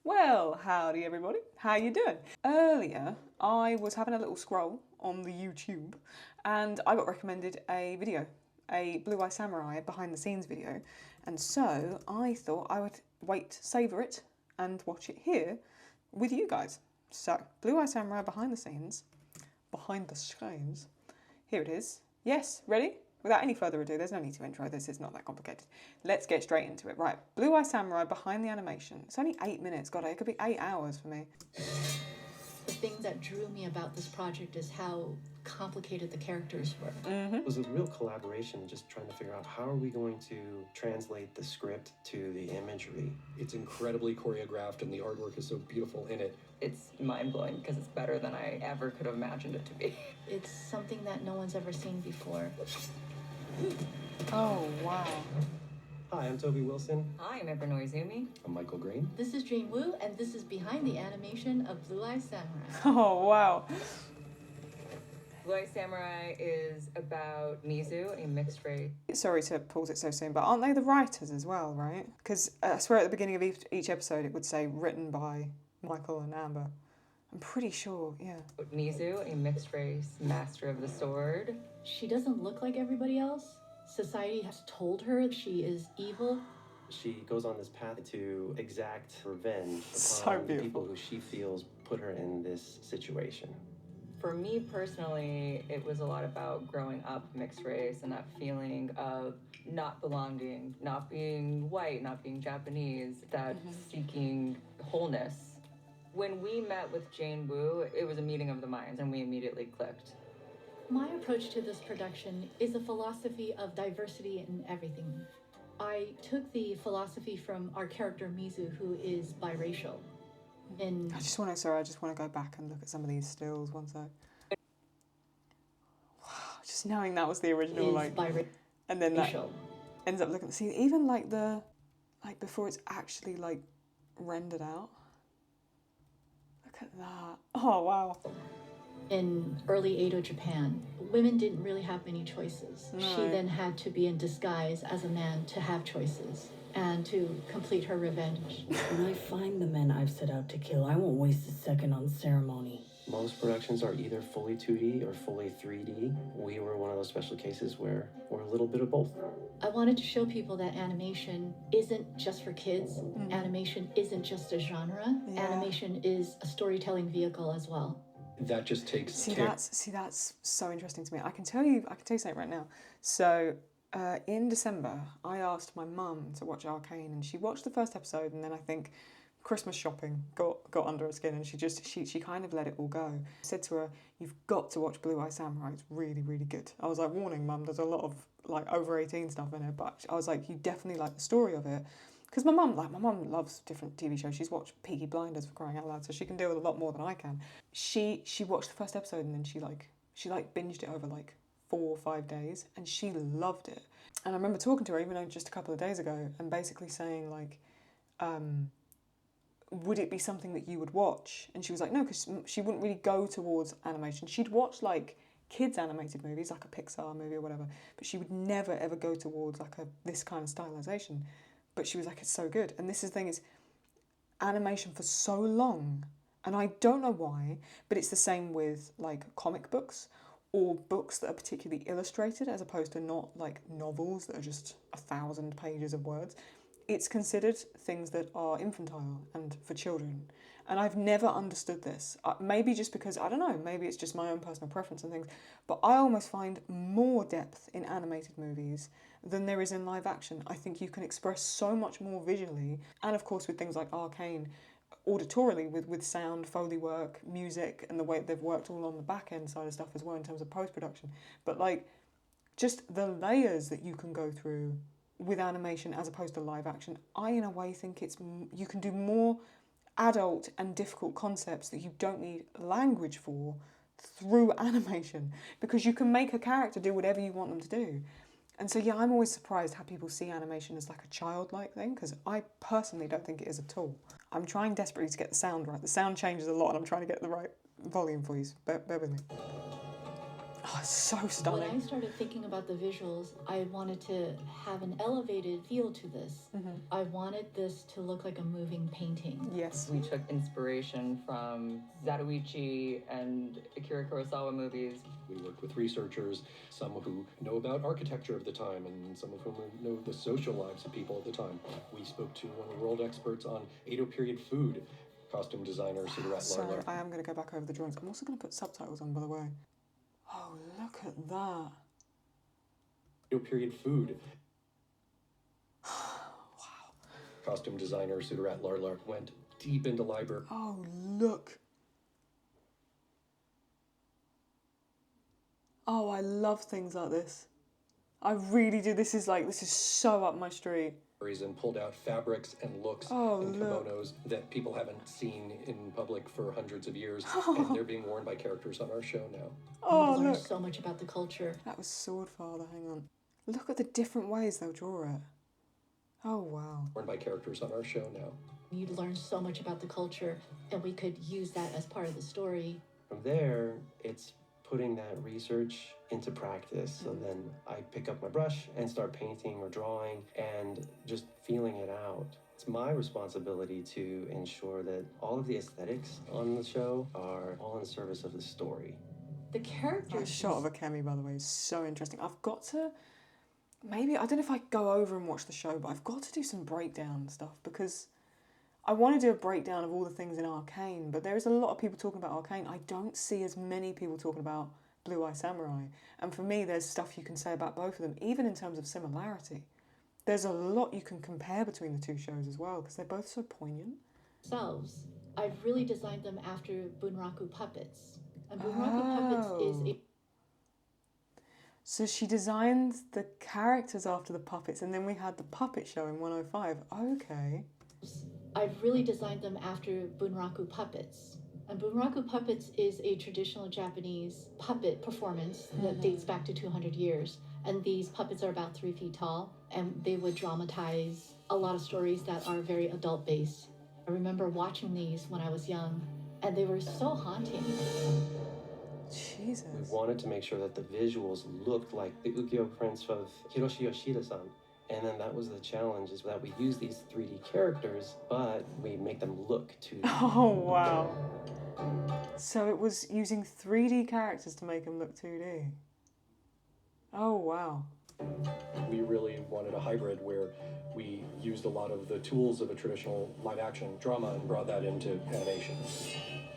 Well, howdy everybody, how you doing? Earlier, I was having a little scroll on the YouTube and I got recommended a video, a Blue Eye Samurai behind the scenes video. And so I thought I would savour it and watch it here with you guys. So, Blue Eye Samurai behind the scenes, here it is. Yes, ready? Without any further ado, there's no need to intro this, it's not that complicated. Let's get straight into it. Right, Blue Eye Samurai behind the animation. It's only 8 minutes, God, it could be 8 hours for me. The thing that drew me about this project is how complicated the characters were. It was a real collaboration, just trying to figure out how are we going to translate the script to the imagery. It's incredibly choreographed and the artwork is so beautiful in it. It's mind-blowing because it's better than I ever could have imagined it to be. It's something that no one's ever seen before. Oh, wow. Hi, I'm Toby Wilson. Hi, I'm Amber Noizumi. I'm Michael Green. This is Jane Wu, and this is behind the animation of Blue Eye Samurai. Oh, wow. Blue Eye Samurai is about Mizu, a mixed race. Sorry to pause it so soon, but aren't they the writers as well, right? Because I swear at the beginning of each episode it would say written by Michael and Amber. I'm pretty sure, yeah. Mizu, a mixed race master of the sword. She doesn't look like everybody else. Society has told her she is evil. She goes on this path to exact revenge So upon the beautiful. people who she feels put her in this situation. For me personally, it was a lot about growing up mixed race and that feeling of not belonging, not being white, not being Japanese, that seeking wholeness. When we met with Jane Wu, it was a meeting of the minds and we immediately clicked. My approach to this production is a philosophy of diversity in everything. I took the philosophy from our character Mizu, who is biracial. And I just want to go back and look at some of these stills one sec. Wow, just knowing that was the original, and then that ends up looking. See, even before it's actually rendered out. Look at that. Oh wow. in early Edo Japan, women didn't really have many choices. No. She then had to be in disguise as a man to have choices and to complete her revenge. When I find the men I've set out to kill, I won't waste a second on ceremony. Most productions are either fully 2D or fully 3D. We were one of those special cases where we're a little bit of both. I wanted to show people that animation isn't just for kids. Animation isn't just a genre. Yeah. Animation is a storytelling vehicle as well. That just takes That's so interesting to me. I can tell you something right now. So in December, I asked my mum to watch Arcane, and she watched the first episode, and then I think Christmas shopping got under her skin, and she kind of let it all go. I said to her, "You've got to watch Blue Eye Samurai. It's really, really good." I was like, "Warning, Mum, there's a lot of over 18 stuff in it," but I was like, "You definitely like the story of it." Because my mum loves different TV shows. She's watched Peaky Blinders, for crying out loud, so she can deal with a lot more than I can. She watched the first episode, and then she binged it over 4 or 5 days, and she loved it. And I remember talking to her even just a couple of days ago, and basically saying would it be something that you would watch? And she was like, no, because she wouldn't really go towards animation. She'd watch kids animated movies, like a Pixar movie or whatever, but she would never ever go towards this kind of stylization. But she was like, it's so good. And this is the thing, is animation for so long, and I don't know why, but it's the same with comic books or books that are particularly illustrated as opposed to not novels that are just 1,000 pages of words. It's considered things that are infantile and for children. And I've never understood this. Maybe just because, I don't know, maybe it's just my own personal preference and things, but I almost find more depth in animated movies than there is in live action. I think you can express so much more visually, and of course with things like Arcane, auditorily with sound, Foley work, music, and the way they've worked all on the back end side of stuff as well in terms of post-production. But just the layers that you can go through with animation as opposed to live action, I in a way think you can do more adult and difficult concepts that you don't need language for through animation, because you can make a character do whatever you want them to do. And so yeah, I'm always surprised how people see animation as a childlike thing, because I personally don't think it is at all. I'm trying desperately to get the sound right. The sound changes a lot, and I'm trying to get the right volume for you, so bear with me. Oh, it's so When I stunning. started thinking about the visuals, I wanted to have an elevated feel to this. I wanted this to look like a moving painting. Yes. We took inspiration from Zatoichi and Akira Kurosawa movies. We worked with researchers, some who know about architecture of the time and some of whom know the social lives of people at the time. We spoke to one of the world experts on Edo period food, costume designer Cigarette So Larler. I am going to go back over the drawings. I'm also going to put subtitles on, by the way. Oh, look at that. Edo period food. Wow. Costume designer Cigarette Larler went deep into library. Oh, look. Oh, I love things like this. I really do. This is so up my street. And pulled out fabrics and looks Oh, and look. kimonos that people haven't seen in public for hundreds of years, and they're being worn by characters on our show now. Oh, You learn look. so much about the culture. That was Swordfather, hang on. Look at the different ways they'll draw it. Oh, wow. Worn by characters on our show now. You learn so much about the culture, and we could use that as part of the story. From there, it's putting that research into practice. So then I pick up my brush and start painting or drawing and just feeling it out. It's my responsibility to ensure that all of the aesthetics on the show are all in service of the story. The That characters. shot of Akemi, by the way, is so interesting. I've got to, maybe, I don't know if I go over and watch the show, but I've got to do some breakdown stuff because I want to do a breakdown of all the things in Arcane, but there is a lot of people talking about Arcane. I don't see as many people talking about Blue Eye Samurai. And for me, there's stuff you can say about both of them, even in terms of similarity. There's a lot you can compare between the two shows as well, because they're both so poignant. Themselves. I've really designed them after Bunraku puppets. And Bunraku puppets is a So she designed the characters after the puppets, and then we had the puppet show in 105. Okay. I've really designed them after Bunraku puppets. And Bunraku puppets is a traditional Japanese puppet performance that dates back to 200 years. And these puppets are about 3 feet tall, and they would dramatize a lot of stories that are very adult based. I remember watching these when I was young, and they were so haunting. Jesus. We wanted to make sure that the visuals looked like the ukiyo prints of Hiroshi Yoshida-san. And then that was the challenge, is that we use these 3D characters, but we make them look 2D. Oh, wow. So it was using 3D characters to make them look 2D. Oh, wow. We really wanted a hybrid where we used a lot of the tools of a traditional live action drama and brought that into animation.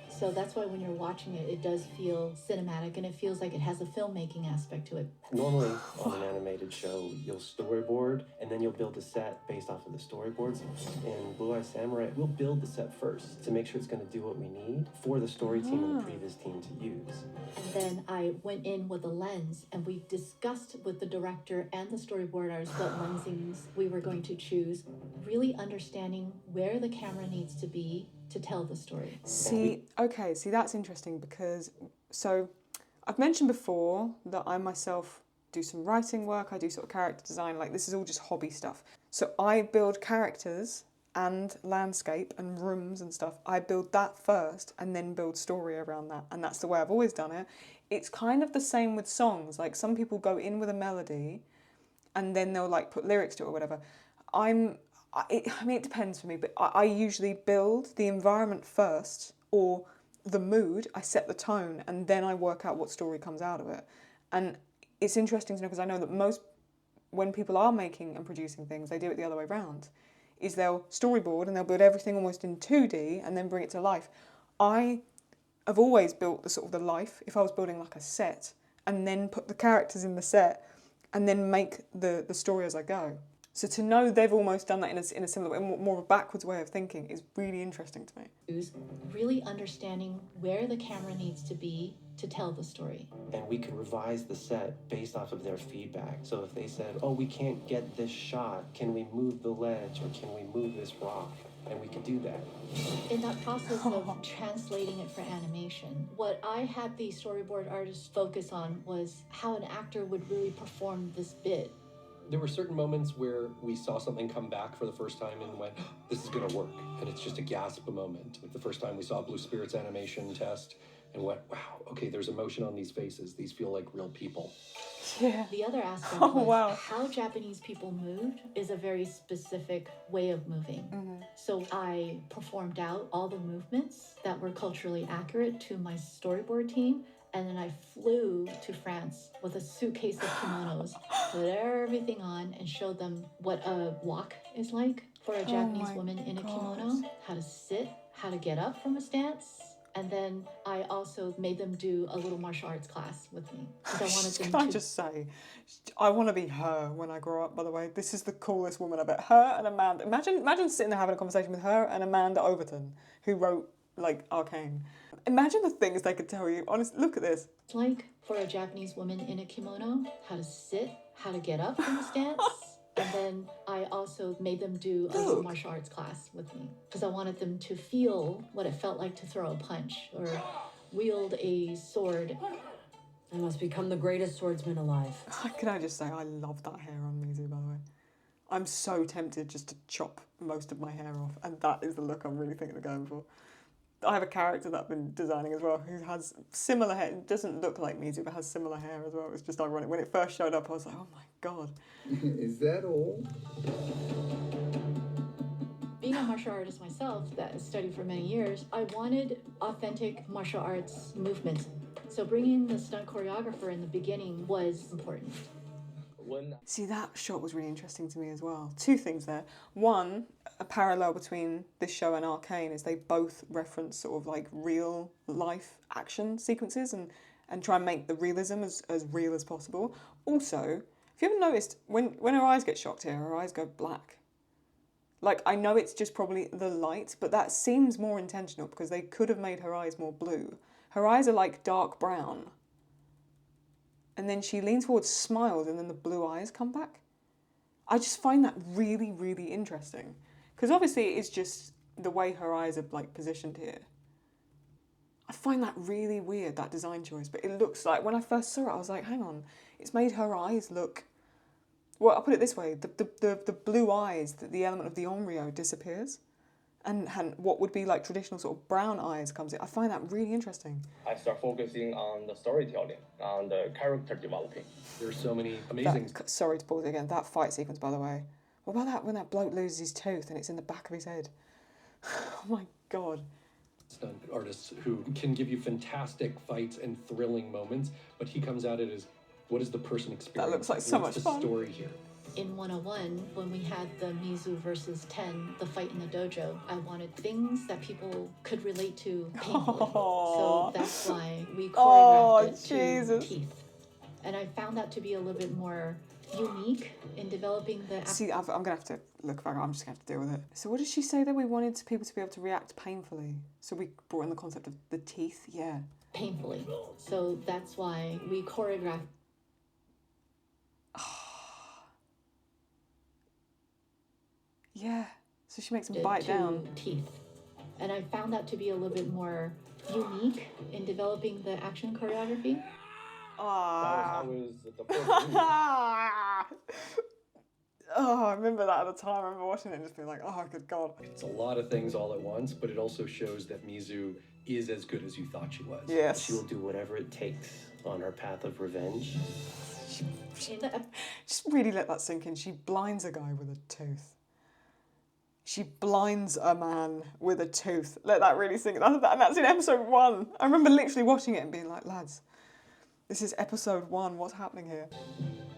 So that's why when you're watching it, it does feel cinematic, and it feels like it has a filmmaking aspect to it. Normally, on an animated show, you'll storyboard, and then you'll build a set based off of the storyboards. In Blue Eye Samurai, we'll build the set first to make sure it's going to do what we need for the story team and the previous team to use. And then I went in with a lens, and we discussed with the director and the storyboard artist what lensings we were going to choose, really understanding where the camera needs to be to tell the story. See, okay, see, that's interesting because, so I've mentioned before that I myself do some writing work, I do sort of character design, like this is all just hobby stuff. So I build characters and landscape and rooms and stuff. I build that first and then build story around that. And that's the way I've always done it. It's kind of the same with songs. Like some people go in with a melody and then they'll like put lyrics to it or whatever. I mean, it depends for me, but I usually build the environment first, or the mood, I set the tone, and then I work out what story comes out of it. And it's interesting to know, because I know that when people are making and producing things, they do it the other way around, is they'll storyboard and they'll build everything almost in 2D and then bring it to life. I have always built the sort of the life, if I was building like a set, and then put the characters in the set, and then make the story as I go. So to know they've almost done that in a similar way, more of a backwards way of thinking, is really interesting to me. Really understanding where the camera needs to be to tell the story. And we could revise the set based off of their feedback. So if they said, oh, we can't get this shot, can we move the ledge or can we move this rock? And we could do that. In that process of translating it for animation, what I had the storyboard artists focus on was how an actor would really perform this bit. There were certain moments where we saw something come back for the first time and went, this is going to work. And it's just a gasp a moment. Like the first time we saw Blue Spirit's animation test, and went, wow, okay, there's emotion on these faces. These feel like real people. Yeah. The other aspect Oh, was wow. how Japanese people moved is a very specific way of moving. So I performed out all the movements that were culturally accurate to my storyboard team. And then I flew to France with a suitcase of kimonos, put everything on, and showed them what a walk is like for a Japanese my woman in a God. kimono, how to sit, how to get up from a stance. And then I also made them do a little martial arts class with me because I wanted them Can I to. just say, I want to be her when I grow up, by the way. This is the coolest woman I bet. Her and Amanda. Imagine sitting there having a conversation with her and Amanda Overton, who wrote, like, Arcane. Imagine the things they could tell you. Honestly, look at this. It's like for a Japanese woman in a kimono, how to sit, how to get up from a stance. And then I also made them do a little martial arts class with me because I wanted them to feel what it felt like to throw a punch or wield a sword. I must become the greatest swordsman alive. Can I just say, I love that hair on Mizu, by the way. I'm so tempted just to chop most of my hair off, and that is the look I'm really thinking of going for. I have a character that I've been designing as well who has similar hair. It doesn't look like Mizu, but has similar hair as well. It's just ironic. When it first showed up, I was like, oh my God. Is that all? Being a martial artist myself that I studied for many years, I wanted authentic martial arts movements. So bringing the stunt choreographer in the beginning was important. See, that shot was really interesting to me as well. Two things there. One, a parallel between this show and Arcane is they both reference sort of like real life action sequences and try and make the realism as real as possible. Also, have you ever noticed when her eyes get shocked here, her eyes go black? Like, I know it's just probably the light, but that seems more intentional because they could have made her eyes more blue. Her eyes are like dark brown. And then she leans forward, smiles, and then the blue eyes come back. I just find that really, really interesting. Because obviously it's just the way her eyes are like positioned here. I find that really weird, that design choice. But it looks like, when I first saw it, I was like, hang on, it's made her eyes look... Well, I'll put it this way, the blue eyes, the element of the onryo disappears. And what would be like traditional sort of brown eyes comes in. I find that really interesting. I start focusing on the storytelling, on the character developing. There's so many amazing... Sorry to pause it again. That fight sequence, by the way. What about that when that bloke loses his tooth and it's in the back of his head? Oh my God. Stunt artists who can give you fantastic fights and thrilling moments, but he comes at it as, what is the person experiencing? That looks like so much What's fun. the story here? In 101, when we had the Mizu versus 10, the fight in the dojo, I wanted things that people could relate to painfully. So that's why we choreographed it to teeth. And I found that to be a little bit more unique in developing the... See, I'm going to have to look back. I'm just going to have to deal with it. So what did she say that we wanted people to be able to react painfully? So we brought in the concept of the teeth? Yeah. Painfully. So that's why we choreographed. Yeah, so she makes them bite down. Teeth. And I found that to be a little bit more unique in developing the action choreography. That was the first Oh, I remember that at the time. I remember watching it and just being like, oh, good God. It's a lot of things all at once, but it also shows that Mizu is as good as you thought she was. Yes. She will do whatever it takes on her path of revenge. Just really let that sink in. She blinds a guy with a tooth. She blinds a man with a tooth. Let that really sink in. And that's in episode 1. I remember literally watching it and being like, lads, this is episode 1. What's happening here?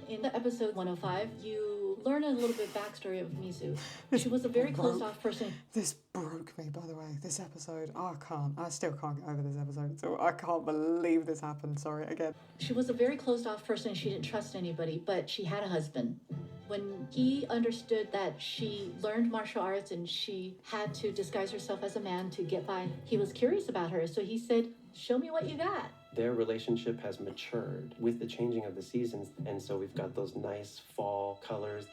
In the episode 105, you learn a little bit backstory of Mizu. She was a very closed-off person. This broke me, by the way, this episode. Oh, I still can't get over this episode. So I can't believe this happened. Sorry, again. She was a very closed-off person. She didn't trust anybody, but she had a husband. When he understood that she learned martial arts and she had to disguise herself as a man to get by, he was curious about her. So he said, show me what you got. Their relationship has matured with the changing of the seasons, and so we've got those nice fall colors.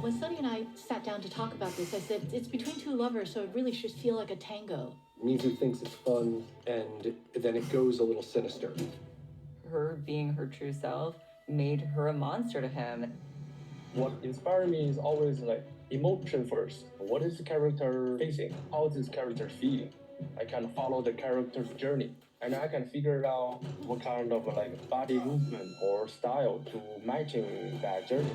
When Sunny and I sat down to talk about this, I said, it's between two lovers, so it really should feel like a tango. Mizu thinks it's fun, and then it goes a little sinister. Her being her true self made her a monster to him. What inspired me is always like emotion first. What is the character facing? How is this character feeling? I can follow the character's journey, and I can figure out what kind of like body movement or style to matching that journey.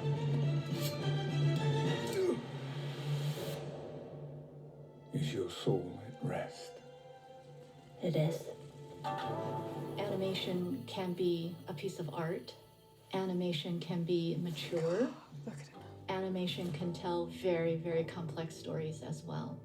Is your soul at rest? It is. Animation can be a piece of art. Animation can be mature. Look at him. Animation can tell very, very complex stories as well.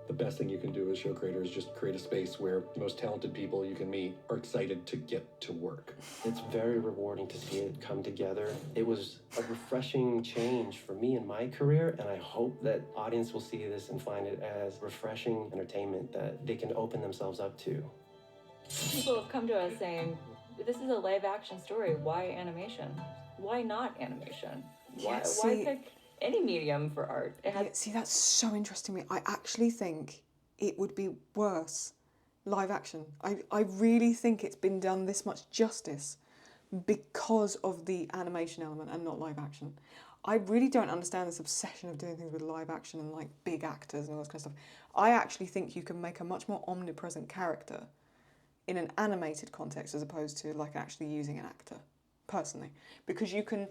The best thing you can do as show creators is just create a space where the most talented people you can meet are excited to get to work. It's very rewarding to see it come together. It was a refreshing change for me in my career, and I hope that audience will see this and find it as refreshing entertainment that they can open themselves up to. People have come to us saying, this is a live action story. Why animation? Why not animation? Why pick any medium for art? It has... Yeah, see, that's so interesting to me. I actually think it would be worse live action. I really think it's been done this much justice because of the animation element and not live action. I really don't understand this obsession of doing things with live action and like big actors and all this kind of stuff. I actually think you can make a much more omnipresent character in an animated context as opposed to like actually using an actor, personally, because you can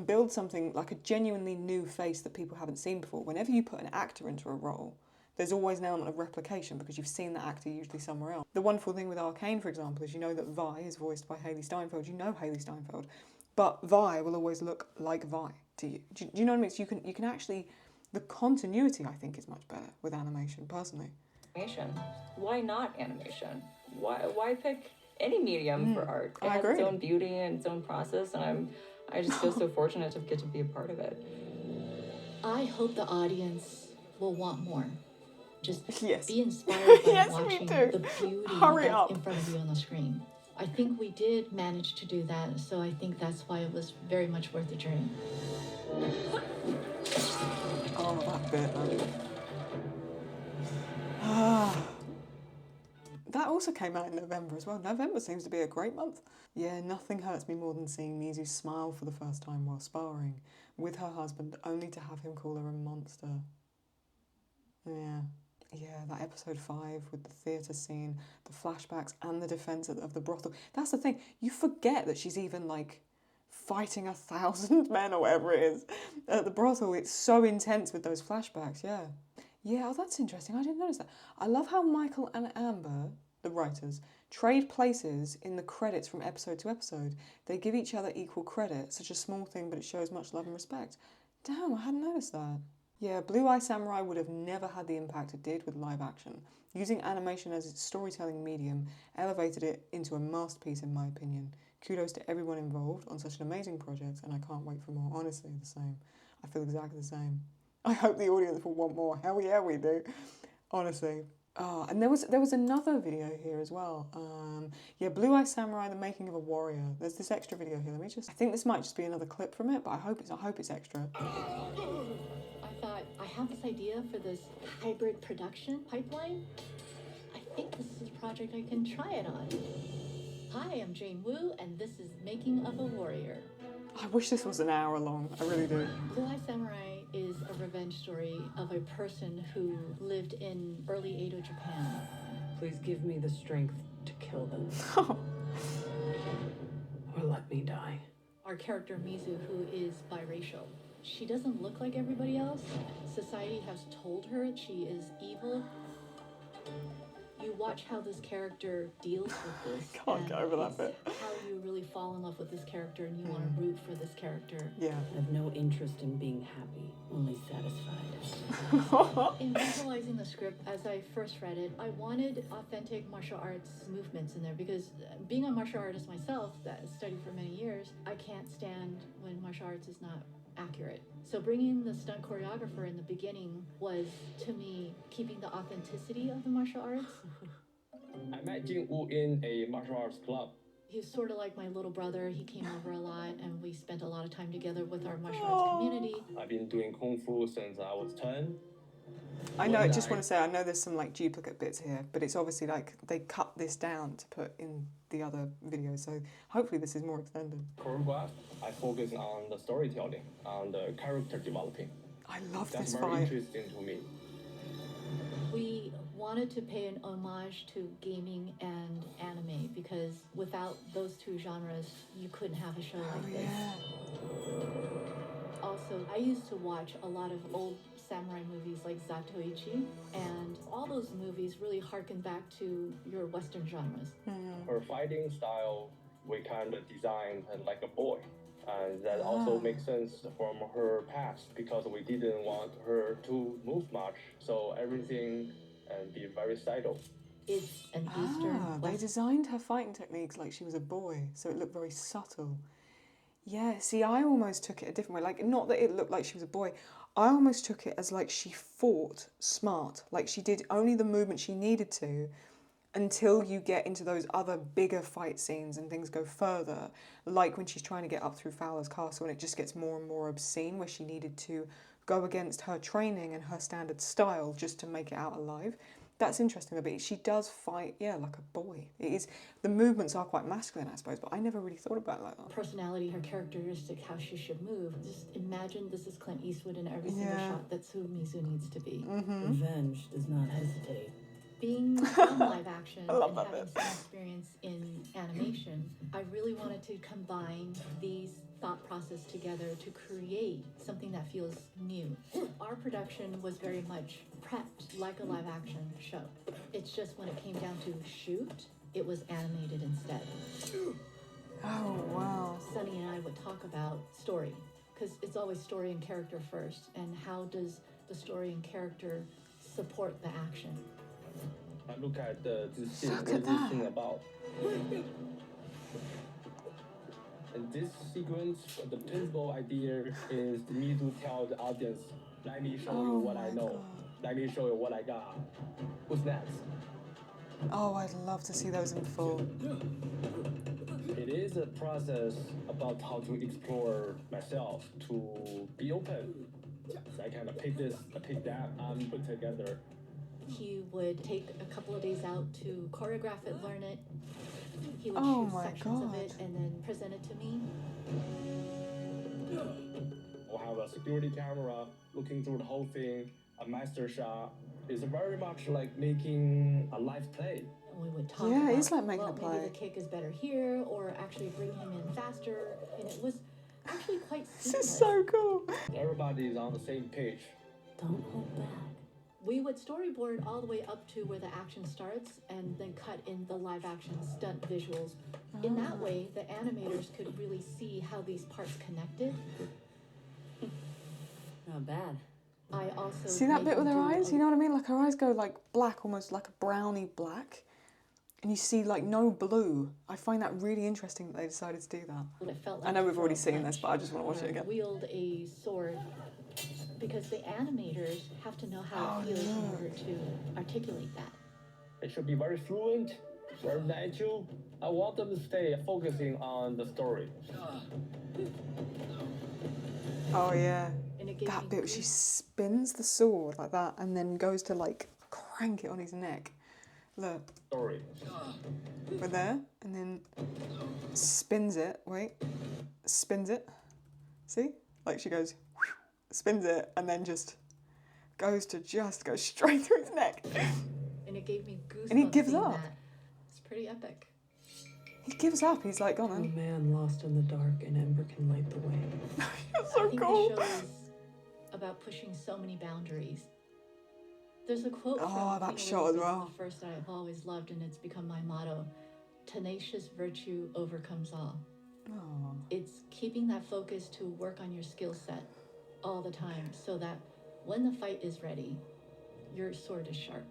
build something like a genuinely new face that people haven't seen before. Whenever you put an actor into a role, there's always an element of replication because you've seen that actor usually somewhere else. The wonderful thing with Arcane, for example, is you know that Vi is voiced by Haley Steinfeld. You know Haley Steinfeld, but Vi will always look like Vi to you. Do you know what I mean? So you can actually, the continuity I think is much better with animation, personally. Animation. Why not animation? Why pick any medium for art? It I has agree. its own beauty and its own process, and I just feel so fortunate to get to be a part of it. I hope the audience will want more. Just Yes. be inspired by Yes, me watching too. the beauty Hurry that's up. in front of you on the screen. I think we did manage to do that, so I think that's why it was very much worth the journey. Oh, that bit. Ah. That also came out in November as well. November seems to be a great month. Yeah, nothing hurts me more than seeing Mizu smile for the first time while sparring with her husband, only to have him call her a monster. Yeah. Yeah, that episode 5 with the theatre scene, the flashbacks and the defence of the brothel. That's the thing. You forget that she's even, like, fighting 1,000 men or whatever it is at the brothel. It's so intense with those flashbacks, yeah. Yeah, oh, that's interesting. I didn't notice that. I love how Michael and Amber, the writers, trade places in the credits from episode to episode. They give each other equal credit. Such a small thing, but it shows much love and respect. Damn, I hadn't noticed that. Yeah, Blue Eye Samurai would have never had the impact it did with live action. Using animation as its storytelling medium elevated it into a masterpiece, in my opinion. Kudos to everyone involved on such an amazing project, and I can't wait for more. Honestly, the same. I feel exactly the same. I hope the audience will want more. Hell yeah, we do. Honestly. Oh, and there was another video here as well. Yeah, Blue Eye Samurai, the making of a warrior. There's this extra video here. I think this might just be another clip from it, but I hope it's extra. I thought, I have this idea for this hybrid production pipeline. I think this is a project I can try it on. Hi, I'm Jane Wu, and this is Making of a Warrior. I wish this was an hour long. I really do. Blue Eye Samurai is a revenge story of a person who lived in early Edo Japan. Please give me the strength to kill them. Or let me die. Our character Mizu, who is biracial. She doesn't look like everybody else. Society has told her she is evil. You watch how this character deals with this. Can't get over that bit. How you really fall in love with this character and you want to root for this character. Yeah. I have no interest in being happy, only satisfied. In visualizing the script, as I first read it, I wanted authentic martial arts movements in there because being a martial artist myself, that I studied for many years, I can't stand when martial arts is not accurate. So bringing the stunt choreographer in the beginning was, to me, keeping the authenticity of the martial arts. I met Jing Wu in a martial arts club. He's sort of like my little brother. He came over a lot and we spent a lot of time together with our martial arts community. I've been doing Kung Fu since I was 10. I know, I just want to say, I know there's some like duplicate bits here, but it's obviously like they cut this down to put in the other video, so hopefully this is more extended. Choreograph, I focus on the storytelling, on the character developing. I love That's this very fight. interesting to me. We wanted to pay an homage to gaming and anime because without those two genres, you couldn't have a show like this. Also, I used to watch a lot of old samurai movies like Zatoichi, and all those movies really harken back to your Western genres. Her fighting style, we kind of designed her like a boy. And that also makes sense from her past because we didn't want her to move much, so everything and be very subtle. It's an Eastern. They designed her fighting techniques like she was a boy, so it looked very subtle. Yeah, see, I almost took it a different way. Like, not that it looked like she was a boy. I almost took it as like she fought smart. Like she did only the movement she needed to until you get into those other bigger fight scenes and things go further. Like when she's trying to get up through Fowler's castle and it just gets more and more obscene where she needed to go against her training and her standard style just to make it out alive. That's interesting, but she does fight, yeah, like a boy. It is, the movements are quite masculine, I suppose, but I never really thought about it like that. Personality, her characteristic, how she should move. Just imagine this is Clint Eastwood in every single shot. That's who Mizu needs to be. Revenge does not hesitate. Being in live action and having some experience in animation, I really wanted to combine these thought process together to create something that feels new. Our production was very much prepped like a live action show. It's just when it came down to shoot, it was animated instead. Oh, wow. Sunny and I would talk about story, because it's always story and character first, and how does the story and character support the action? I look at this scene, Look what at is this that. thing about? And this sequence, the principal idea is me to tell the audience, let me show you what I know. God. Let me show you what I got. Who's next? Oh, I'd love to see those in full. It is a process about how to explore myself, to be open. So I kind of pick this, I pick that, and put together. He would take a couple of days out to choreograph it, learn it. He would Oh shoot my sections of God. it and then present it to me. We'll have a security camera looking through the whole thing, a master shot. It's very much like making a live play. And we would talk Yeah, about, it's like making well, a play. maybe the kick is better here, or actually bring him in faster. And it was actually quite This seamless. is so cool. Everybody is on the same page. Don't hold back. We would storyboard all the way up to where the action starts and then cut in the live action stunt visuals. In that way, the animators could really see how these parts connected. Not bad. I also See that made bit with them her do eyes? a- You know what I mean? Like her eyes go like black, almost like a browny black. And you see like no blue. I find that really interesting that they decided to do that. It felt I know like we've already throw a seen this, punch but I just want to watch it or again. Wield a sword because the animators have to know how it feels in order to articulate that. It should be very fluent, very natural. I want them to stay focusing on the story. Oh yeah. And it gave That me bit where she goose- spins the sword like that and then goes to like crank it on his neck. Look, Story. we're there and then spins it. Wait, spins it. See? Like she goes, spins it and then just goes straight through his neck. and it gave me goosebumps. And he gives seeing up. that. It's pretty epic. He gives up. He's like, go on A then. man lost in the dark, and Ember can light the way. You're I so think cool. the show is about pushing so many boundaries. There's a quote Oh, from that Queen shot as Elizabeth well. I that I've always loved, and it's become my motto: "Tenacious virtue overcomes all." Oh. It's keeping that focus to work on your skill set all the time, so that when the fight is ready, your sword is sharp.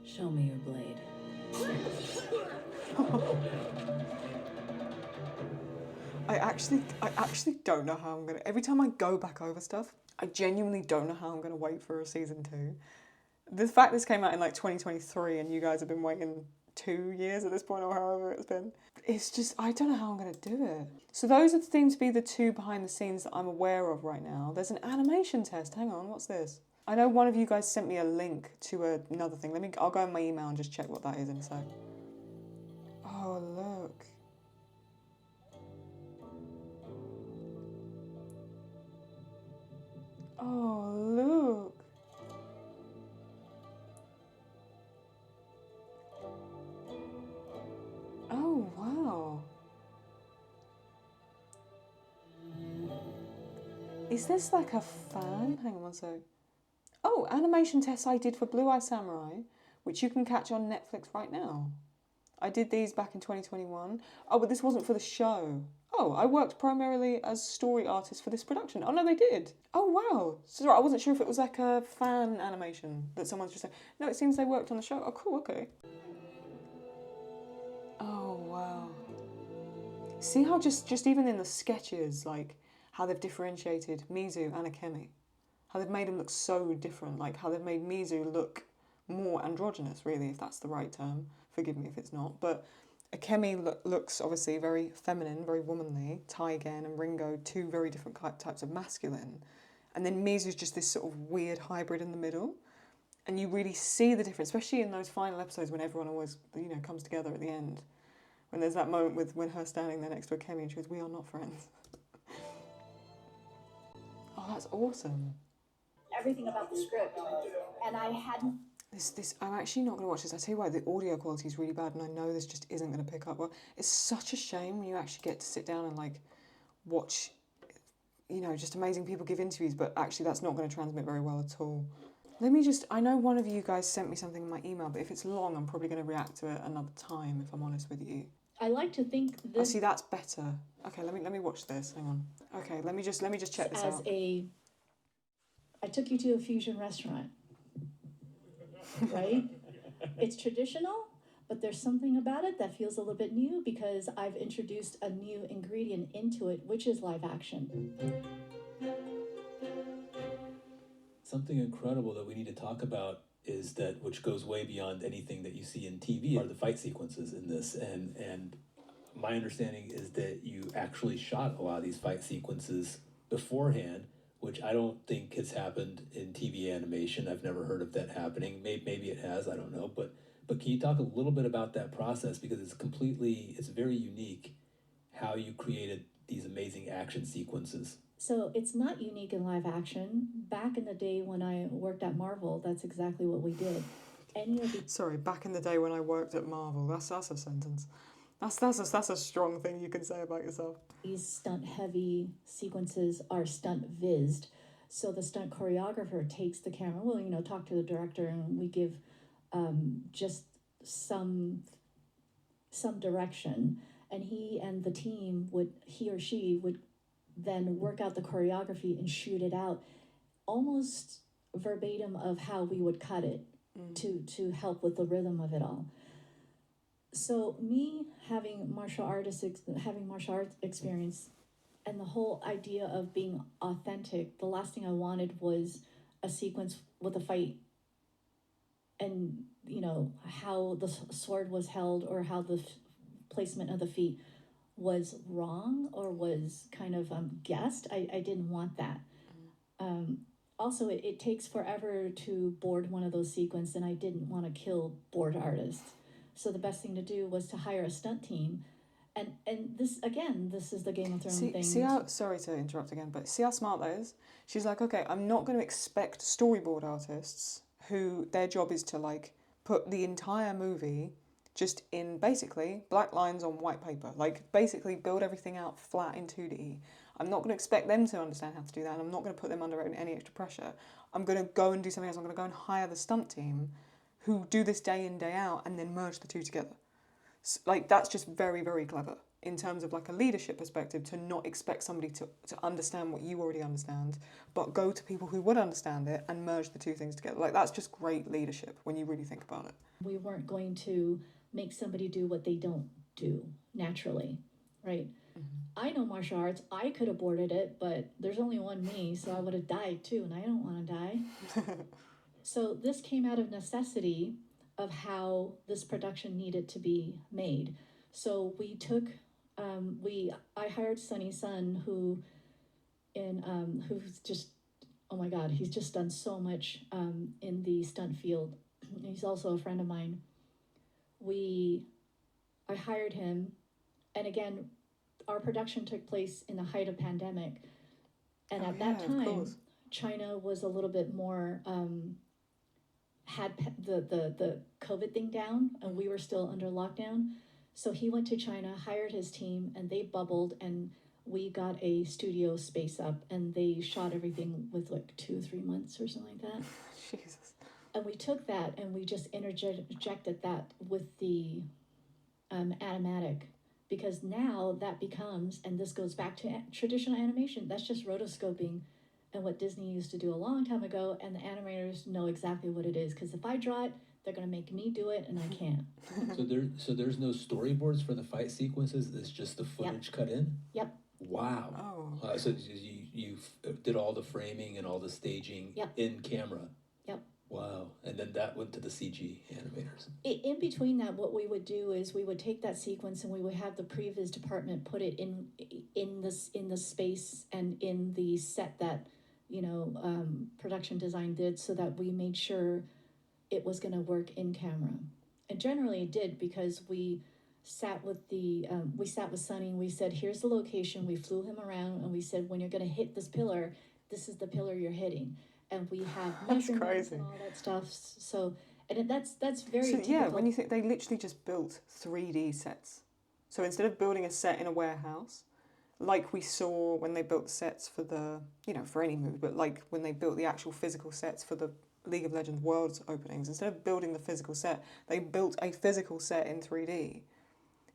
Show me your blade. I actually don't know how I'm gonna. Every time I go back over stuff, I genuinely don't know how I'm gonna wait for a season 2. The fact this came out in like 2023 and you guys have been waiting 2 years at this point or however it's been, it's just I don't know how I'm gonna do it. So those seem to be the 2 behind the scenes that I'm aware of right now. There's an animation test. Hang on, what's this? I know one of you guys sent me a link to another thing. I'll go in my email and just check what that is in a sec. Oh look. Oh, look. Is this like a fan? Hang on one sec. Oh, animation tests I did for Blue Eye Samurai, which you can catch on Netflix right now. I did these back in 2021. Oh, but this wasn't for the show. Oh, I worked primarily as story artist for this production. Oh no, they did. Oh wow. Sorry, I wasn't sure if it was like a fan animation that someone's just saying. No, it seems they worked on the show. Oh cool, okay. Oh wow. See how just even in the sketches, like how they've differentiated Mizu and Akemi. How they've made them look so different, like how they've made Mizu look more androgynous, really, if that's the right term. Forgive me if it's not. But Akemi looks obviously very feminine, very womanly. Taigen and Ringo, two very different types of masculine. And then Mizu's just this sort of weird hybrid in the middle. And you really see the difference, especially in those final episodes when everyone always, comes together at the end. When there's that moment when her standing there next to Akemi and she goes, "We are not friends." Oh, that's awesome. Everything about the script, and I hadn't. I'm actually not going to watch this. I tell you why, the audio quality is really bad, and I know this just isn't going to pick up well. It's such a shame when you actually get to sit down and like watch, just amazing people give interviews, but actually that's not going to transmit very well at all. I know one of you guys sent me something in my email, but if it's long, I'm probably going to react to it another time, if I'm honest with you. I like to think Oh, this see, that's better. Okay, let me watch this. Hang on. Okay, let me just check this out. I took you to a fusion restaurant, right? It's traditional, but there's something about it that feels a little bit new because I've introduced a new ingredient into it, which is live action. Something incredible that we need to talk about is that, which goes way beyond anything that you see in TV, are the fight sequences in this. And my understanding is that you actually shot a lot of these fight sequences beforehand, which I don't think has happened in TV animation. I've never heard of that happening. Maybe it has, I don't know. But can you talk a little bit about that process? Because it's very unique how you created these amazing action sequences. So it's not unique in live action. Back in the day when I worked at Marvel, that's exactly what we did. Sorry, back in the day when I worked at Marvel. That's a sentence. That's a strong thing you can say about yourself. These stunt-heavy sequences are stunt-vised. So the stunt choreographer takes the camera, talk to the director, and we give just some direction. And he and the team he or she would then work out the choreography and shoot it out almost verbatim of how we would cut it to help with the rhythm of it all. So me having martial arts experience and the whole idea of being authentic, the last thing I wanted was a sequence with a fight and how the sword was held or how the placement of the feet was wrong or was kind of guessed. I didn't want that. Also, it takes forever to board one of those sequences, and I didn't want to kill board artists. So the best thing to do was to hire a stunt team. And this is the Game of Thrones thing. Sorry to interrupt again, but see how smart that is? She's like, okay, I'm not going to expect storyboard artists who their job is to like put the entire movie just in basically black lines on white paper, like basically build everything out flat in 2D. I'm not going to expect them to understand how to do that, and I'm not going to put them under any extra pressure. I'm going to go and do something else. I'm going to go and hire the stunt team who do this day in, day out, and then merge the two together. So, like, that's just very, very clever in terms of like a leadership perspective, to not expect somebody to understand what you already understand, but go to people who would understand it and merge the two things together. Like, that's just great leadership when you really think about it. We weren't going to make somebody do what they don't do naturally, right? I know martial arts. I could have boarded it, but there's only one me, so I would have died too, and I don't want to die. So this came out of necessity of how this production needed to be made. So we took, I hired Sunny Sun, who's just, oh my God, he's just done so much in the stunt field. He's also a friend of mine. I hired him, and again, our production took place in the height of pandemic, and at that time, China was a little bit more had the COVID thing down, and we were still under lockdown. So he went to China, hired his team, and they bubbled, and we got a studio space up, and they shot everything with like 2-3 months or something like that. Jesus. And we took that and we just interjected that with the animatic, because now that becomes, and this goes back to traditional animation, that's just rotoscoping and what Disney used to do a long time ago, and the animators know exactly what it is, because if I draw it, they're going to make me do it, and I can't. So there's no storyboards for the fight sequences. It's just the footage cut in. Yep. Wow. Oh. So you did all the framing and all the staging in camera. Yep. Wow. And then that went to the CG animators. In between that, what we would do is we would take that sequence and we would have the previs department put it in the space and in the set that production design did, so that we made sure it was going to work in camera. And generally it did, because we sat with Sonny and we said, here's the location. We flew him around and we said, when you're going to hit this pillar, this is the pillar you're hitting. And we have measurements and all that stuff. So, and that's very typical. Yeah, when you think, they literally just built 3D sets. So instead of building a set in a warehouse, like we saw when they built the sets for the, for any movie, but like when they built the actual physical sets for the League of Legends Worlds openings, instead of building the physical set, they built a physical set in 3D,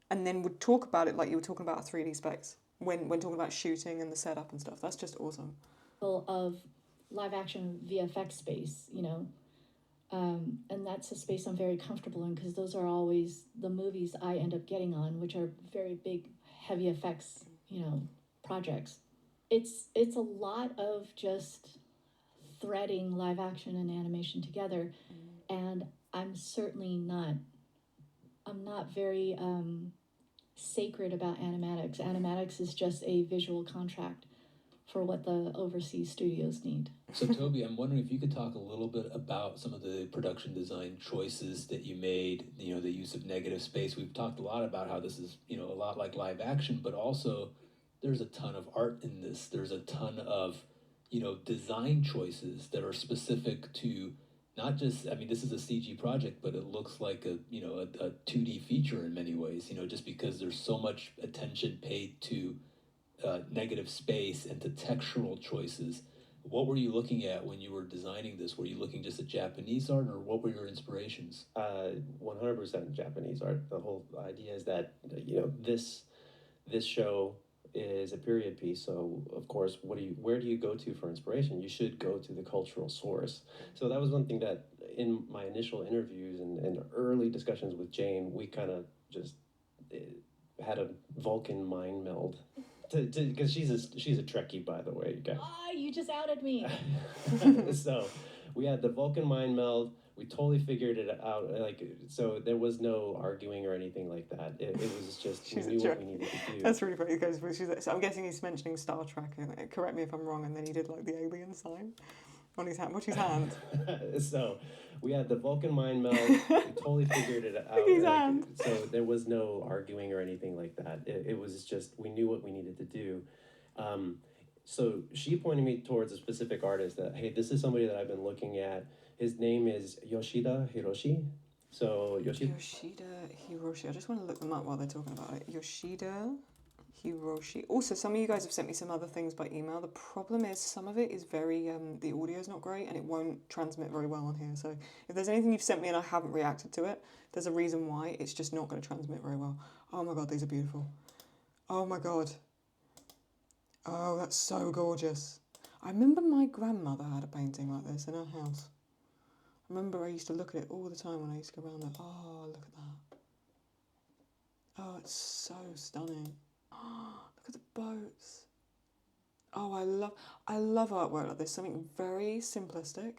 and then would talk about it like you were talking about a 3D space when talking about shooting and the setup and stuff. That's just awesome. Of live action VFX space, and that's a space I'm very comfortable in, because those are always the movies I end up getting on, which are very big, heavy effects, projects. It's a lot of just threading live action and animation together, and I'm not very sacred about animatics. Animatics is just a visual contract for what the overseas studios need. So Toby, I'm wondering if you could talk a little bit about some of the production design choices that you made, the use of negative space. We've talked a lot about how this is, a lot like live action, but also there's a ton of art in this. There's a ton of, design choices that are specific to not just, this is a CG project, but it looks like a 2D feature in many ways, just because there's so much attention paid to negative space and to textural choices. What were you looking at when you were designing this? Were you looking just at Japanese art, or what were your inspirations? 100% Japanese art. The whole idea is that, this show is a period piece, so of course, where do you go to for inspiration? You should go to the cultural source. So that was one thing that in my initial interviews and early discussions with Jane, we kind of just had a Vulcan mind meld. Because she's a Trekkie, by the way, you guys. Oh, you just outed me. So we had the Vulcan mind meld. We totally figured it out. So there was no arguing or anything like that. It was just, we knew what we needed to do. That's really funny, because so I'm guessing he's mentioning Star Trek, and correct me if I'm wrong, and then he did like the alien sign on his hand. What's his hand? So we had the Vulcan mind meld. We totally figured it out. His hand. So there was no arguing or anything like that. It was just, we knew what we needed to do. So she pointed me towards a specific artist that, hey, this is somebody that I've been looking at. His name is Yoshida Hiroshi. So Yoshida Hiroshi. I just want to look them up while they're talking about it. Yoshida Hiroshi. Also, some of you guys have sent me some other things by email. The problem is some of it is very, the audio's not great and it won't transmit very well on here. So if there's anything you've sent me and I haven't reacted to it, there's a reason why. It's just not going to transmit very well. Oh my God, these are beautiful. Oh my God. Oh, that's so gorgeous. I remember my grandmother had a painting like this in her house. I remember I used to look at it all the time when I used to go around there. Oh, look at that. Oh, it's so stunning. Oh, look at the boats. Oh, I love artwork like this. Something very simplistic.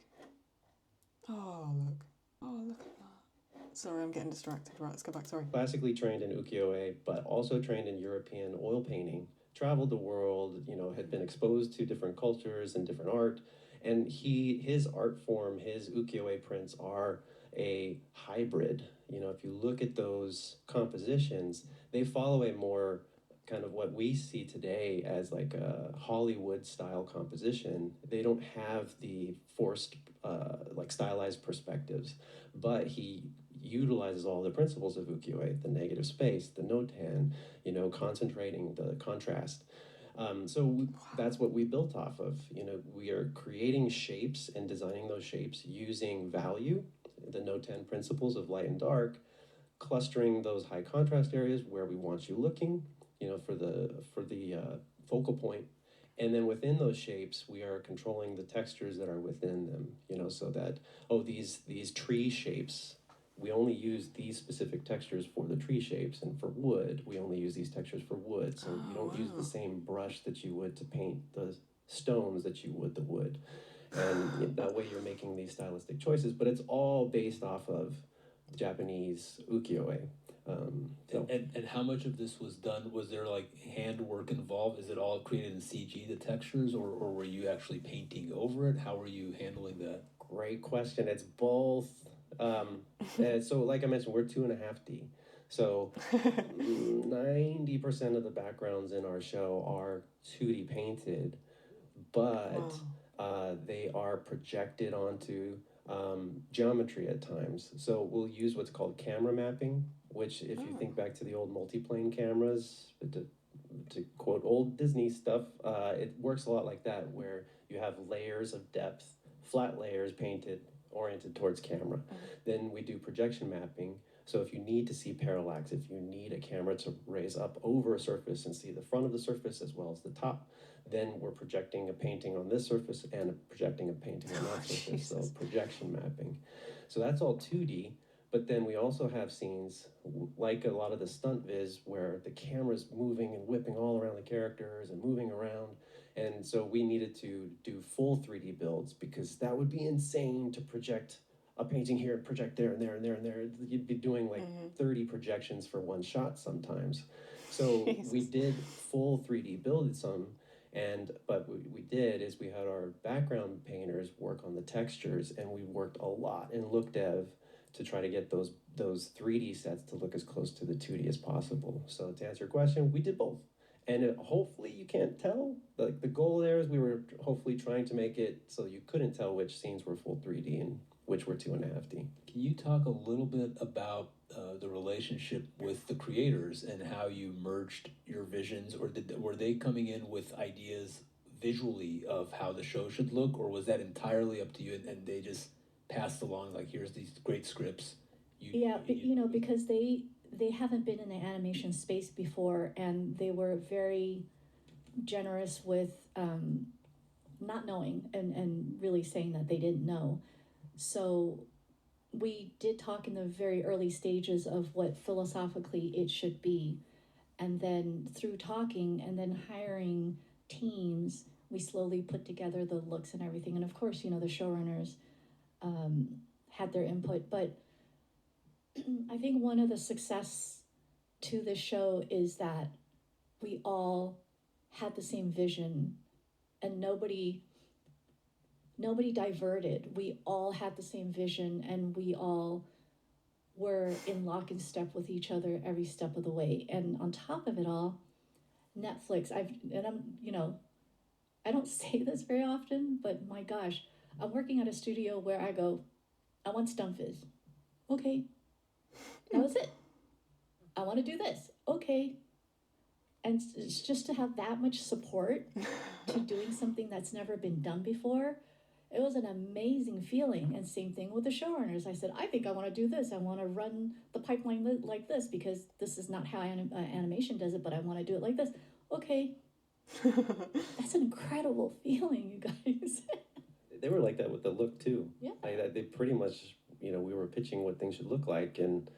Oh, look. Oh, look at that. Sorry, I'm getting distracted. Right, let's go back. Sorry. classically trained in ukiyo-e, but also trained in European oil painting. Traveled the world, had been exposed to different cultures and different art. And his art form, his ukiyo-e prints are a hybrid. If you look at those compositions, they follow a more kind of what we see today as like a Hollywood style composition. They don't have the forced, stylized perspectives, but he utilizes all the principles of ukiyo-e, the negative space, the notan, concentrating, the contrast. That's what we built off of. We are creating shapes and designing those shapes using value, the No 10 principles of light and dark, clustering those high contrast areas where we want you looking, for the focal point. And then within those shapes, we are controlling the textures that are within them, so that, these tree shapes, we only use these specific textures for the tree shapes, and for wood, we only use these textures for wood. So you don't use the same brush that you would to paint the stones that you would the wood. And that way you're making these stylistic choices, but it's all based off of Japanese ukiyo-e. And how much of this was done? Was there like handwork involved? Is it all created in CG, the textures, or were you actually painting over it? How were you handling that? Great question. It's both. So like I mentioned, we're 2.5D. So 90% of the backgrounds in our show are 2D painted, but they are projected onto geometry at times. So we'll use what's called camera mapping, which if you think back to the old multiplane cameras, to quote old Disney stuff, it works a lot like that, where you have layers of depth, flat layers painted, oriented towards camera. Then we do projection mapping. So if you need to see parallax, if you need a camera to raise up over a surface and see the front of the surface as well as the top, then we're projecting a painting on this surface and projecting a painting on that surface. So projection mapping. So that's all 2D. But then we also have scenes, like a lot of the stunt viz, where the camera's moving and whipping all around the characters and moving around. And so we needed to do full 3D builds, because that would be insane to project a painting here and project there and there and there and there. You'd be doing like 30 projections for one shot sometimes. So we did full 3D build some. But what we did is we had our background painters work on the textures, and we worked a lot in Look Dev to try to get those 3D sets to look as close to the 2D as possible. So to answer your question, we did both. And hopefully you can't tell. Like the goal there is we were hopefully trying to make it so you couldn't tell which scenes were full 3D and which were 2.5D. Can you talk a little bit about the relationship with the creators and how you merged your visions, or were they coming in with ideas visually of how the show should look, or was that entirely up to you and they just passed along, like, here's these great scripts? Because they haven't been in the animation space before, and they were very generous with not knowing and really saying that they didn't know. So we did talk in the very early stages of what philosophically it should be. And then through talking and then hiring teams, we slowly put together the looks and everything. And of course, the showrunners had their input. But I think one of the success to this show is that we all had the same vision, and nobody diverted. We all had the same vision, and we all were in lock and step with each other every step of the way. And on top of it all, Netflix, I don't say this very often, but my gosh, I'm working at a studio where I go, I want stunt viz. Okay, that was it. I want to do this. Okay. And it's just to have that much support to doing something that's never been done before. It was an amazing feeling. And same thing with the showrunners. I said, I think I want to do this. I want to run the pipeline like this, because this is not how animation does it, but I want to do it like this. Okay. That's an incredible feeling, you guys. They were like that with the look too. Yeah. They pretty much, we were pitching what things should look like, and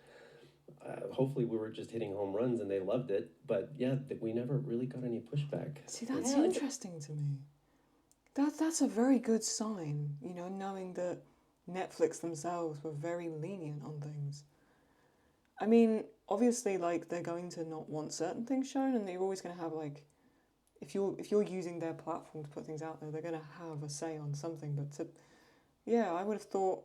hopefully we were just hitting home runs and they loved it. But yeah, we never really got any pushback. See, that's interesting to me. That's a very good sign, knowing that Netflix themselves were very lenient on things. I mean, obviously, like, they're going to not want certain things shown, and they're always going to have, like, if you're using their platform to put things out there, they're going to have a say on something. But I would have thought,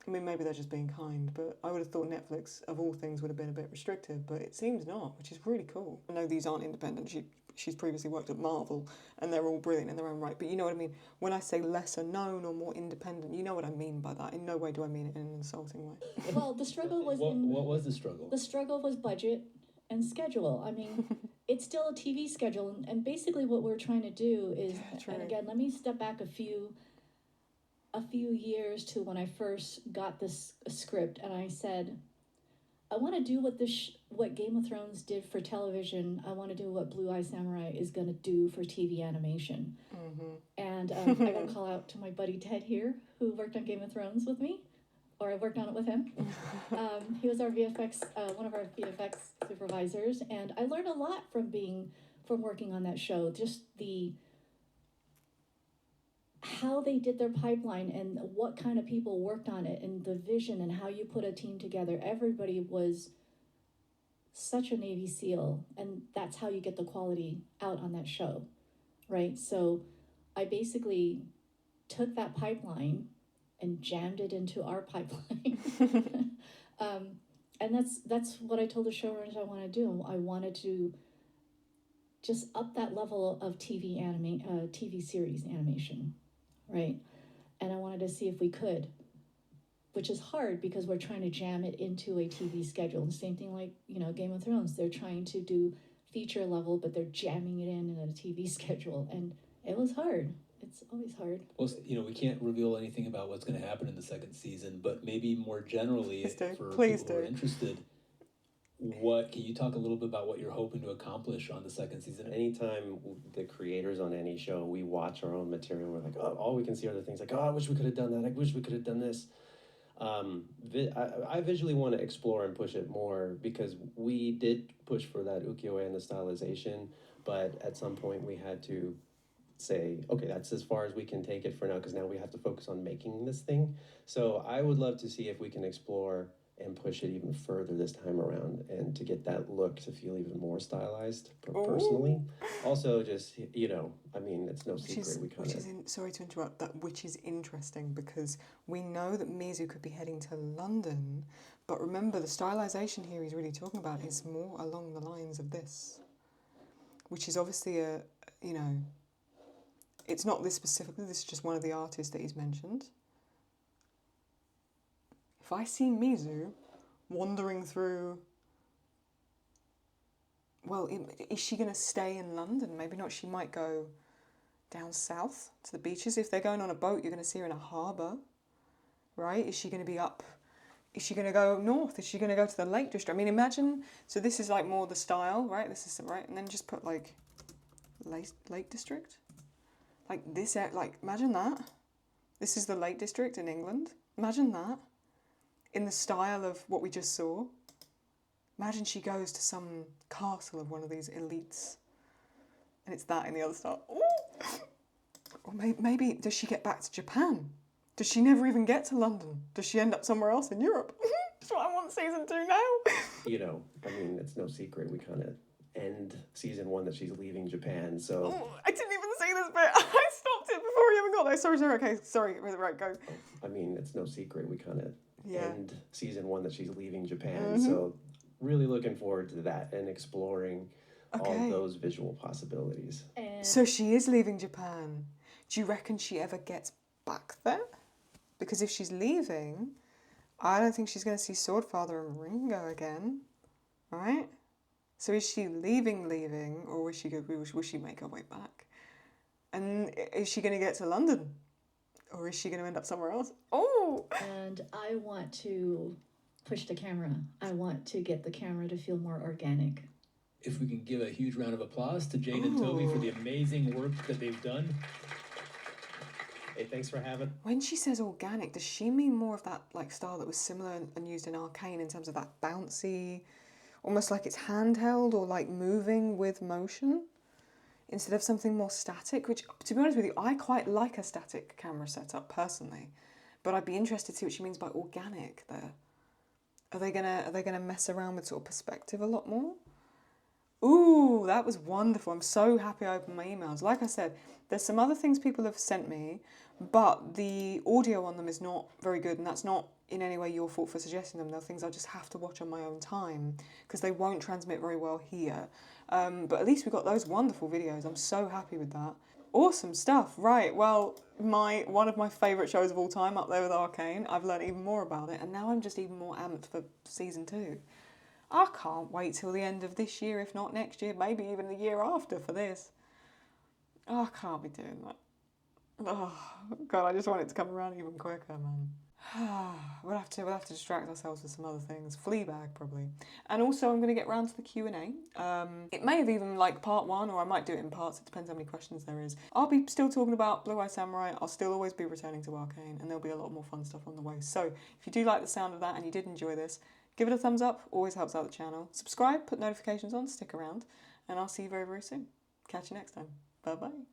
I mean, maybe they're just being kind, but I would have thought Netflix, of all things, would have been a bit restrictive, but it seems not, which is really cool. I know these aren't independent. She's previously worked at Marvel, and they're all brilliant in their own right, but you know what I mean? When I say lesser known or more independent, you know what I mean by that. In no way do I mean it in an insulting way. Well, the struggle was... What was the struggle? The struggle was budget and schedule. I mean, it's still a TV schedule, and basically what we're trying to do is, true. and again, let me step back a few years to when I first got this script, and I said, I want to do what Game of Thrones did for television. I want to do what Blue Eye Samurai is going to do for TV animation. And I got to call out to my buddy Ted here, who worked on Game of Thrones with me, or I worked on it with him. He was our VFX, one of our VFX supervisors, and I learned a lot from working on that show. Just how they did their pipeline and what kind of people worked on it and the vision and how you put a team together. Everybody was such a Navy SEAL, and that's how you get the quality out on that show, right? So I basically took that pipeline and jammed it into our pipeline. And that's what I told the showrunners I want to do. I wanted to just up that level of TV series animation, right? And I wanted to see if we could, which is hard because we're trying to jam it into a TV schedule. The same thing like, Game of Thrones. They're trying to do feature level, but they're jamming it in a TV schedule. And it was hard. It's always hard. Well, we can't reveal anything about what's going to happen in the second season, but maybe more generally, for people who are interested, can you talk a little bit about what you're hoping to accomplish on the second season? Anytime the creators on any show, we watch our own material, we're like, oh, all we can see are the things like, oh, I wish we could have done that. I wish we could have done this. I visually want to explore and push it more because we did push for that ukiyo-e and the stylization, but at some point we had to say, okay, that's as far as we can take it for now because now we have to focus on making this thing. So I would love to see if we can explore and push it even further this time around and to get that look to feel even more stylized personally. Also, just, it's no secret. Sorry to interrupt, which is interesting because we know that Mizu could be heading to London, but remember the stylization here he's really talking about is more along the lines of this, which is obviously it's not this specifically, this is just one of the artists that he's mentioned. If I see Mizu wandering through, is she going to stay in London? Maybe not. She might go down south to the beaches. If they're going on a boat, you're going to see her in a harbour, right? Is she going to be up? Is she going to go north? Is she going to go to the Lake District? I mean, imagine, so this is like more the style, right? This is, right? And then just put like Lake District. Like this, imagine that. This is the Lake District in England. Imagine that. In the style of what we just saw. Imagine she goes to some castle of one of these elites. And it's that in the other style. Ooh! Or maybe, does she get back to Japan? Does she never even get to London? Does she end up somewhere else in Europe? That's what I want season 2 now. It's no secret. We kind of end season 1 that she's leaving Japan, so... Oh, I didn't even see this bit. I stopped it before we even got there. Sorry, okay, sorry. Right, go. It's no secret. We kind of end season 1 that she's leaving Japan, so really looking forward to that and exploring all those visual possibilities. So she is leaving Japan. Do you reckon she ever gets back there? Because if she's leaving, I don't think she's going to see Swordfather and Ringo again, right? So is she leaving, or will she make her way back? And is she going to get to London? Or is she going to end up somewhere else? Oh! And I want to push the camera. I want to get the camera to feel more organic. If we can give a huge round of applause to Jane and Toby for the amazing work that they've done. Hey, thanks for having. When she says organic, does she mean more of that style that was similar and used in Arcane in terms of that bouncy, almost like it's handheld or moving with motion instead of something more static, which, to be honest with you, I quite like a static camera setup personally, but I'd be interested to see what she means by organic there. Are they gonna mess around with sort of perspective a lot more? Ooh, that was wonderful. I'm so happy I opened my emails. Like I said, there's some other things people have sent me, but the audio on them is not very good, and that's not in any way your fault for suggesting them. They're things I just have to watch on my own time because they won't transmit very well here. But at least we got those wonderful videos. I'm so happy with that. Awesome stuff. Right, well, one of my favourite shows of all time, up there with Arcane. I've learned even more about it, and now I'm just even more amped for season 2. I can't wait till the end of this year, if not next year, maybe even the year after for this. Oh, I can't be doing that. Oh, God, I just want it to come around even quicker, man. We'll have to distract ourselves with some other things. Fleabag, probably. And also, I'm going to get round to the Q&A. It may have even, like, part one, or I might do it in parts. It depends how many questions there is. I'll be still talking about Blue Eye Samurai. I'll still always be returning to Arcane, and there'll be a lot more fun stuff on the way. So, if you do like the sound of that and you did enjoy this, give it a thumbs up. Always helps out the channel. Subscribe, put notifications on, stick around, and I'll see you very, very soon. Catch you next time. Bye-bye.